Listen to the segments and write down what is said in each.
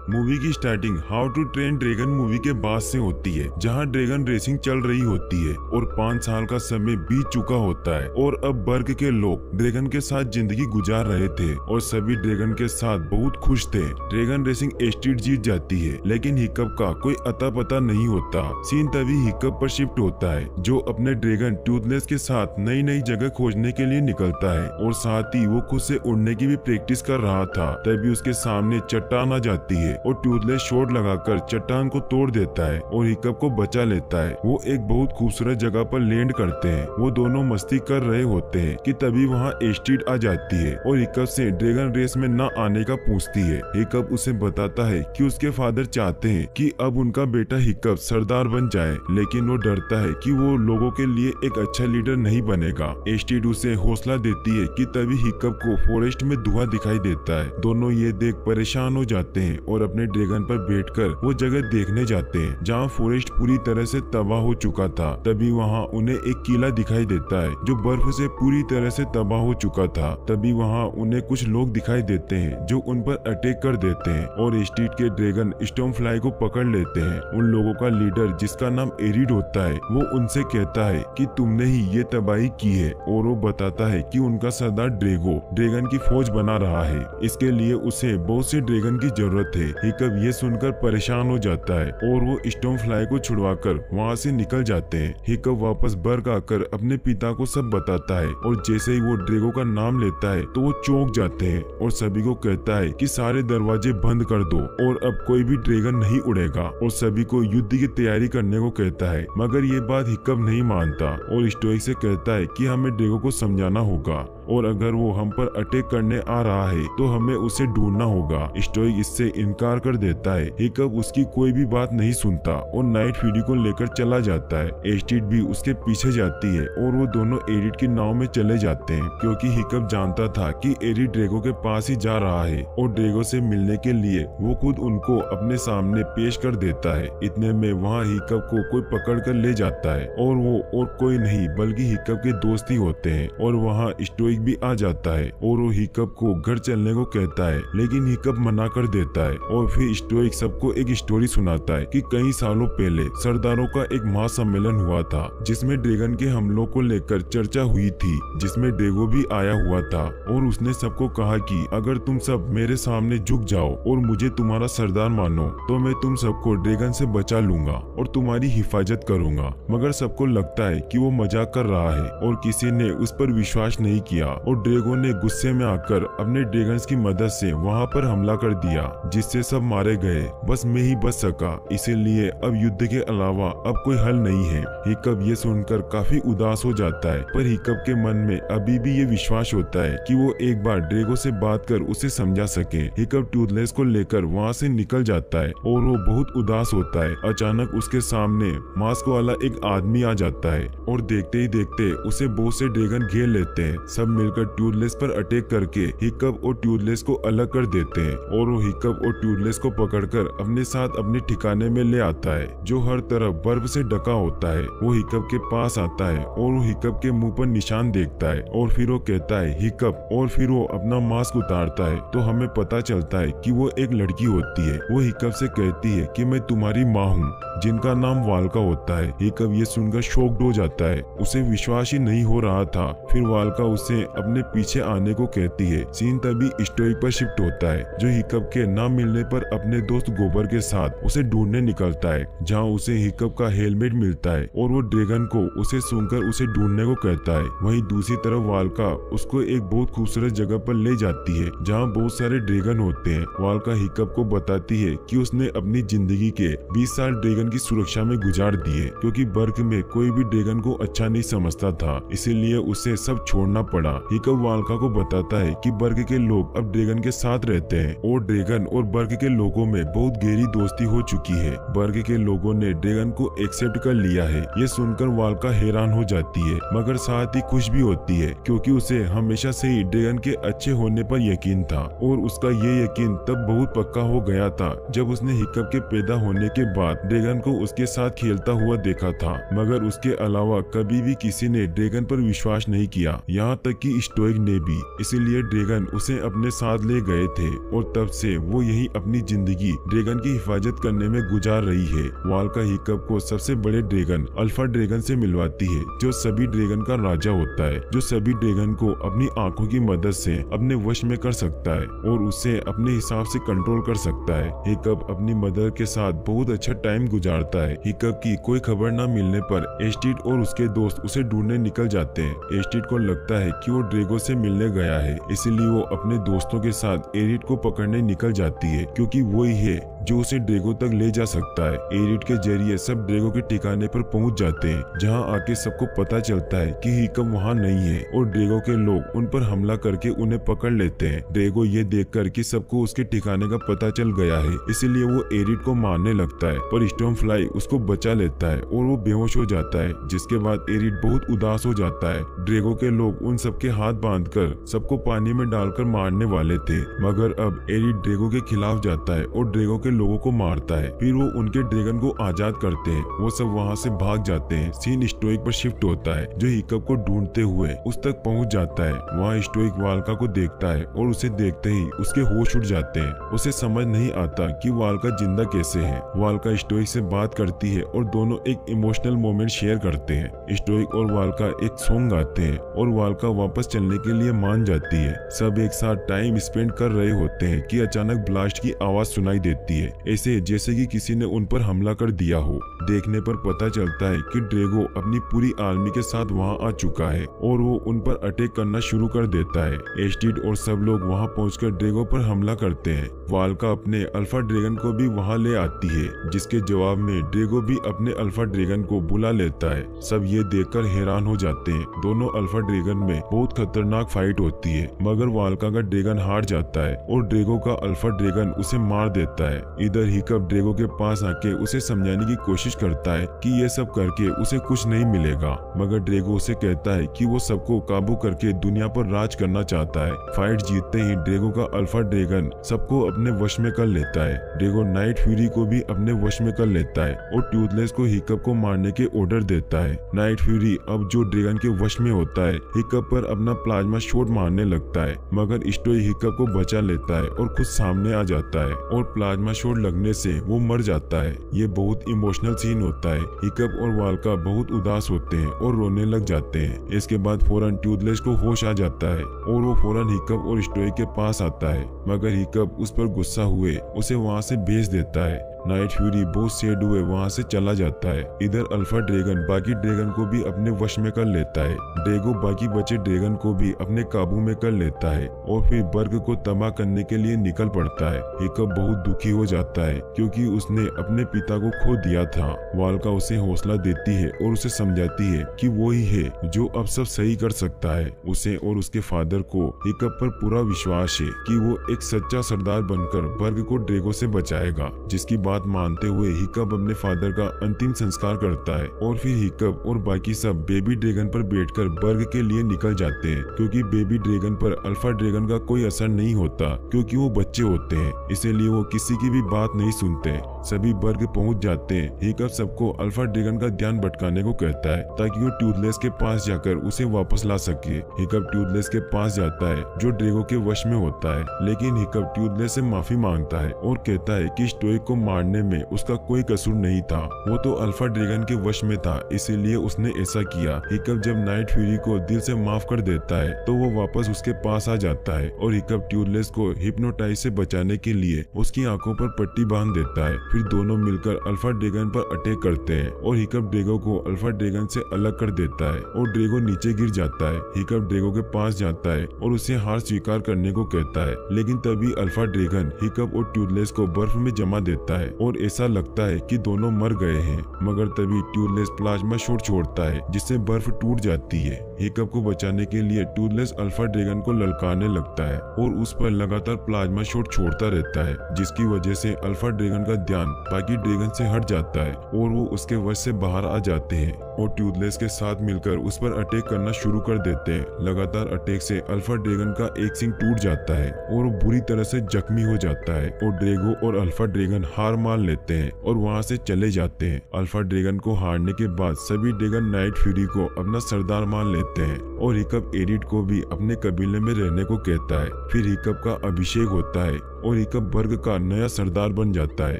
Movie की starting how to train dragon movie के बाद से होती है, जहां ड्रैगन रेसिंग चल रही होती है और 5 साल का समय बीत चुका होता है और अब बर्ग के लोग ड्रैगन के साथ जिंदगी गुजार रहे थे और सभी ड्रैगन के साथ बहुत खुश थे। ड्रैगन रेसिंग एस्टेट जीत जाती है, लेकिन हिकअप का कोई अता पता नहीं होता। सीन तभी हिकअप पर शिफ्ट होता है, जो अपने ड्रैगन टूथलेस के साथ नई नई जगह खोजने के लिए निकलता है और साथ ही वो खुद से उड़ने की भी प्रैक्टिस कर रहा था। तभी उसके सामने चट्टान आ जाती है और टूथलेस शॉट लगाकर चट्टान को तोड़ देता है और हिकअप को बचा लेता है। वो एक बहुत खूबसूरत जगह पर लैंड करते हैं। वो दोनों मस्ती कर रहे होते हैं कि तभी वहाँ एस्टेट आ जाती है और हिकअप से ड्रैगन रेस में न आने का पूछती है। हिकअप उसे बताता है कि उसके फादर चाहते हैं कि अब उनका बेटा हिकअप सरदार बन जाए, लेकिन वो डरता है कि वो लोगों के लिए एक अच्छा लीडर नहीं बनेगा। एस्टेट उसे हौसला देती है कि तभी हिकअप को फॉरेस्ट में धुआं दिखाई देता है। दोनों ये देख परेशान हो जाते हैं और अपने ड्रैगन पर बैठकर वो जगह देखने जाते हैं जहाँ फॉरेस्ट पूरी तरह से तबाह हो चुका था। तभी वहाँ उन्हें एक किला दिखाई देता है जो बर्फ से पूरी तरह से तबाह हो चुका था। तभी वहाँ उन्हें कुछ लोग दिखाई देते हैं जो उन पर अटैक कर देते हैं और एस्टेट के ड्रैगन स्टोनफ्लाई को पकड़ लेते हैं। उन लोगों का लीडर जिसका नाम एरिड होता है, वो उनसे कहता है कि तुमने ही ये तबाही की है और वो बताता है कि उनका सरदार ड्रैगो ड्रैगन की फौज बना रहा है, इसके लिए उसे बहुत से ड्रैगन की जरूरत है। हिकअप ये सुनकर परेशान हो जाता है और वो स्टोनफ्लाई को छुड़वाकर वहाँ से निकल जाते हैं। हिकअप वापस बर्ग आकर अपने पिता को सब बताता है और जैसे ही वो ड्रैगो का नाम लेता है तो वो चौंक जाते हैं और सभी को कहता है कि सारे दरवाजे बंद कर दो और अब कोई भी ड्रैगन नहीं उड़ेगा और सभी को युद्ध की तैयारी करने को कहता है। मगर ये बात हिकअप नहीं मानता और स्टोइक से कहता है कि हमें ड्रैगो को समझाना होगा और अगर वो हम पर अटैक करने आ रहा है तो हमें उसे ढूंढना होगा। स्टोइक इससे इनकार कर देता है। हिकअप उसकी कोई भी बात नहीं सुनता और नाइट फ्यूरी को लेकर चला जाता है। एस्टेट भी उसके पीछे जाती है और वो दोनों एरिड की नाव में चले जाते हैं, क्योंकि हिकअप जानता था कि एरिड ड्रैगो के पास ही जा रहा है और ड्रैगो से मिलने के लिए वो खुद उनको अपने सामने पेश कर देता है। इतने में वहाँ हिकअप को कोई पकड़ कर ले जाता है और वो और कोई नहीं बल्कि हिकअप के दोस्त ही होते हैं और वहाँ स्टोइक भी आ जाता है और वो हिकअप को घर चलने को कहता है, लेकिन हिकअप मना कर देता है और फिर स्टोइक सबको एक स्टोरी सुनाता है कि कई सालों पहले सरदारों का एक महासम्मेलन हुआ था जिसमें ड्रैगन के हमलों को लेकर चर्चा हुई थी, जिसमें ड्रैगो भी आया हुआ था और उसने सबको कहा कि अगर तुम सब मेरे सामने झुक जाओ और मुझे तुम्हारा सरदार मानो तो मैं तुम सबको ड्रैगन से बचा लूंगा और तुम्हारी हिफाजत करूंगा। मगर सबको लगता है कि वो मजाक कर रहा है और किसी ने उस पर विश्वास नहीं किया और ड्रैगो ने गुस्से में आकर अपने ड्रैगन्स की मदद से वहां पर हमला कर दिया, जिससे सब मारे गए। बस मैं ही बच सका, इसीलिए अब युद्ध के अलावा अब कोई हल नहीं है। हिकअप ये सुनकर काफी उदास हो जाता है, पर हिकअप के मन में अभी भी ये विश्वास होता है कि वो एक बार ड्रैगो से बात कर उसे समझा सके। हिकअप टूथलेस को लेकर वहाँ से निकल जाता है और वो बहुत उदास होता है। अचानक उसके सामने मास्क वाला एक आदमी आ जाता है और देखते ही देखते उसे बहुत से ड्रैगन घेर लेते हैं। सब मिलकर टूथलेस पर अटैक करके हिकअप और टूथलेस को अलग कर देते हैं और वो हिकअप और टूथलेस को पकड़कर अपने साथ अपने ठिकाने में ले आता है, जो हर तरफ बर्फ से ढका होता है। वो हिकअप के पास आता है और वो हिकअप के मुंह पर निशान देखता है और फिर वो कहता है हिकअप, और फिर वो अपना मास्क उतारता है तो हमें पता चलता है कि वो एक लड़की होती है। वो हिकअप से कहती है कि मैं तुम्हारी माँ हूँ, जिनका नाम वाल्का होता है। हिकअप ये सुनकर शॉक्ड हो जाता है, उसे विश्वास ही नहीं हो रहा था। फिर वाल्का उसे अपने पीछे आने को कहती है। सीन तभी स्टोइक पर शिफ्ट होता है, जो हिकअप के न मिलने पर अपने दोस्त गोबर के साथ उसे ढूंढने निकलता है, जहाँ उसे हिकअप का हेलमेट मिलता है और वो ड्रैगन को उसे सुनकर उसे ढूंढने को कहता है। वहीं दूसरी तरफ वाल्का उसको एक बहुत खूबसूरत जगह पर ले जाती है जहाँ बहुत सारे ड्रैगन होते हैं। वाल्का हिकअप को बताती है कि उसने अपनी जिंदगी के 20 साल ड्रैगन की सुरक्षा में गुजार दिए, क्योंकि बर्ग में कोई भी ड्रैगन को अच्छा नहीं समझता था, इसीलिए उसे सब छोड़ना पड़ा। हिकअप वाल्का को बताता है कि बर्ग के लोग अब ड्रैगन के साथ रहते हैं और ड्रैगन और बर्ग के लोगों में बहुत गहरी दोस्ती हो चुकी है। बर्ग के लोगों ने ड्रैगन को एक्सेप्ट कर लिया है। ये सुनकर वाल्का हैरान हो जाती है, मगर साथ ही खुश भी होती है, क्योंकि उसे हमेशा से ही ड्रैगन के अच्छे होने पर यकीन था और उसका ये यकीन तब बहुत पक्का हो गया था जब उसने हिकअप के पैदा होने के बाद ड्रैगन ड्रैगन को उसके साथ खेलता हुआ देखा था, मगर उसके अलावा कभी भी किसी ने ड्रैगन पर विश्वास नहीं किया, यहाँ तक कि स्टोइक ने भी। इसीलिए ड्रैगन उसे अपने साथ ले गए थे और तब से वो यही अपनी जिंदगी ड्रैगन की हिफाजत करने में गुजार रही है। वाल्का हिकअप को सबसे बड़े ड्रैगन अल्फा ड्रैगन से मिलवाती है, जो सभी ड्रैगन का राजा होता है, जो सभी ड्रैगन को अपनी आंखों की मदद से अपने वश में कर सकता है और उसे अपने हिसाब से कंट्रोल कर सकता है। हिकअप अपनी मदर के साथ बहुत अच्छा टाइम गुजारता है। हिकअप की कोई खबर न मिलने पर एस्टिड और उसके दोस्त उसे ढूंढने निकल जाते हैं। एस्टिड को लगता है कि वो ड्रैगो से मिलने गया है, इसीलिए वो अपने दोस्तों के साथ एरिड को पकड़ने निकल जाती है, क्योंकि वही है जो उसे ड्रैगो तक ले जा सकता है। एरिड के जरिए सब ड्रैगो के ठिकाने पर पहुंच जाते हैं, जहां आके सबको पता चलता है कि हिकअप वहां नहीं है और ड्रैगो के लोग उन पर हमला करके उन्हें पकड़ लेते हैं। ड्रैगो ये देखकर कि सबको उसके ठिकाने का पता चल गया है, इसीलिए वो एरिड को मारने लगता है, पर स्टॉर्मफ्लाई उसको बचा लेता है और वो बेहोश हो जाता है, जिसके बाद एरिड बहुत उदास हो जाता है। ड्रैगो के लोग उन सबके हाथ बांधकर सबको पानी में डालकर मारने वाले थे, मगर अब एरिड ड्रैगो के खिलाफ जाता है और ड्रैगो के लोगों को मारता है। फिर वो उनके ड्रैगन को आजाद करते हैं। वो सब वहाँ से भाग जाते हैं। सीन स्टोइक पर शिफ्ट होता है, जो हिकअप को ढूंढते हुए उस तक पहुँच जाता है। वहाँ स्टोइक वाल्का को देखता है और उसे देखते ही उसके होश उड़ जाते हैं। उसे समझ नहीं आता कि वाल्का जिंदा कैसे है। वाल्का स्टोइक से बात करती है और दोनों एक इमोशनल मोमेंट शेयर करते हैं। स्टोइक और वाल्का एक सॉन्ग गाते हैं और वाल्का वापस चलने के लिए मान जाती है। सब एक साथ टाइम स्पेंड कर रहे होते हैं कि अचानक ब्लास्ट की आवाज सुनाई देती है, ऐसे जैसे कि किसी ने उन पर हमला कर दिया हो। देखने पर पता चलता है कि ड्रैगो अपनी पूरी आर्मी के साथ वहां आ चुका है और वो उन पर अटैक करना शुरू कर देता है। एस्टिड और सब लोग वहां पहुंचकर ड्रैगो पर हमला करते हैं। वाल्का अपने अल्फा ड्रैगन को भी वहां ले आती है, जिसके जवाब में ड्रैगो भी अपने अल्फा ड्रैगन को बुला लेता है। सब ये देखकर हैरान हो जाते हैं। दोनों अल्फा ड्रैगन में बहुत खतरनाक फाइट होती है, मगर वाल्का का ड्रैगन हार जाता है और ड्रैगो का अल्फा ड्रैगन उसे मार देता है। इधर हिकअप ड्रैगो के पास आके उसे समझाने की कोशिश करता है कि ये सब करके उसे कुछ नहीं मिलेगा, मगर ड्रैगो उसे कहता है कि वो सबको काबू करके दुनिया पर राज करना चाहता है। फाइट जीतते ही ड्रैगो का अल्फा ड्रैगन सबको अपने वश में कर लेता है। ड्रैगो नाइट फ्यूरी को भी अपने वश में कर लेता है और टूथलेस को हिकअप को मारने के ऑर्डर देता है। नाइट फ्यूरी अब जो ड्रैगन के वश में होता है, हिकअप पर अपना प्लाज्मा शॉट मारने लगता है, मगर स्टोइक हिकअप को बचा लेता है और खुद सामने आ जाता है और प्लाज्मा शॉट लगने से वो मर जाता है। ये बहुत इमोशनल सीन होता है। हिकअप और वाल्का बहुत उदास होते हैं और रोने लग जाते हैं। इसके बाद फौरन टूथलेस को होश आ जाता है और वो फौरन हिकअप और स्टोइक के पास आता है, मगर हिकअप उस पर गुस्सा हुए उसे वहाँ से भेज देता है। नाइट फ्यूरी बहुत सैड हुए वहाँ से चला जाता है। इधर अल्फा ड्रैगन बाकी ड्रैगन को भी अपने वश में कर लेता है। ड्रैगो बाकी बचे ड्रैगन को भी अपने काबू में कर लेता है और फिर बर्ग को तबाह करने के लिए निकल पड़ता है। हिकअप बहुत दुखी हो जाता है क्योंकि उसने अपने पिता को खो दिया था। वाल्का उसे हौसला देती है और उसे समझाती है कि वो ही है जो अब सब सही कर सकता है। उसे और उसके फादर को हिकअप पर पूरा विश्वास है कि वो एक सच्चा सरदार बनकर बर्ग को ड्रैगो से बचाएगा। जिसकी बात मानते हुए हिकअप अपने फादर का अंतिम संस्कार करता है और फिर हिकअप और बाकी सब बेबी ड्रैगन पर बैठकर बर्ग के लिए निकल जाते हैं, क्योंकि बेबी ड्रैगन पर अल्फा ड्रैगन का कोई असर नहीं होता क्योंकि वो बच्चे होते हैं, इसीलिए वो किसी की भी बात नहीं सुनते। सभी बर्ग पहुंच जाते हैं। हिकअप सबको अल्फा ड्रैगन का ध्यान भटकाने को कहता है ताकि वो टूथलेस के पास जाकर उसे वापस ला सके। हिकअप टूथलेस के पास जाता है जो ड्रैगो के वश में होता है, लेकिन हिकअप टूथलेस से माफी मांगता है और कहता है कि स्टोइक को मारने में उसका कोई कसूर नहीं था, वो तो अल्फा ड्रैगन के वश में था, इसीलिए उसने ऐसा किया। हिकअप जब नाइट फ्यूरी को दिल से माफ कर देता है तो वो वापस उसके पास आ जाता है और हिकअप टूथलेस को हिप्नोटाइज से बचाने के लिए उसकी आंखों पर पट्टी बांध देता है। फिर दोनों मिलकर अल्फा ड्रैगन पर अटैक करते हैं और हिकअप ड्रैगो को अल्फा ड्रैगन से अलग कर देता है और ड्रैगो नीचे गिर जाता है। हिकअप ड्रैगो के पास जाता है और उसे हार स्वीकार करने को कहता है, लेकिन तभी अल्फा ड्रैगन हिकअप और टूथलेस को बर्फ में जमा देता है और ऐसा लगता है कि दोनों मर गए हैं, मगर तभी टूथलेस प्लाज्मा शॉट छोड़ता है जिससे बर्फ टूट जाती है। हिकअप को बचाने के लिए टूथलेस अल्फा ड्रैगन को ललकारने लगता है और उस पर लगातार प्लाज्मा शॉट छोड़ता रहता है, जिसकी वजह से अल्फा ड्रैगन का ध्यान बाकी ड्रैगन से हट जाता है और वो उसके वश से बाहर आ जाते हैं और ट्यूथलेस के साथ मिलकर उस पर अटैक करना शुरू कर देते हैं। लगातार अटैक से अल्फा ड्रैगन का एक सिंग टूट जाता है और वो बुरी तरह से जख्मी हो जाता है और ड्रैगो और अल्फा ड्रैगन हार मान लेते हैं और वहाँ से चले जाते हैं। अल्फा ड्रैगन को हारने के बाद सभी ड्रैगन नाइट फ्यूरी को अपना सरदार मान लेते हैं और हिकअप एडिट को भी अपने कबीले में रहने को कहता है। फिर हिकअप का अभिषेक होता है और हिकअप बर्ग का नया सरदार बन जाता है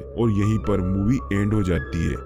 और यहीं पर मूवी एंड हो जाती है।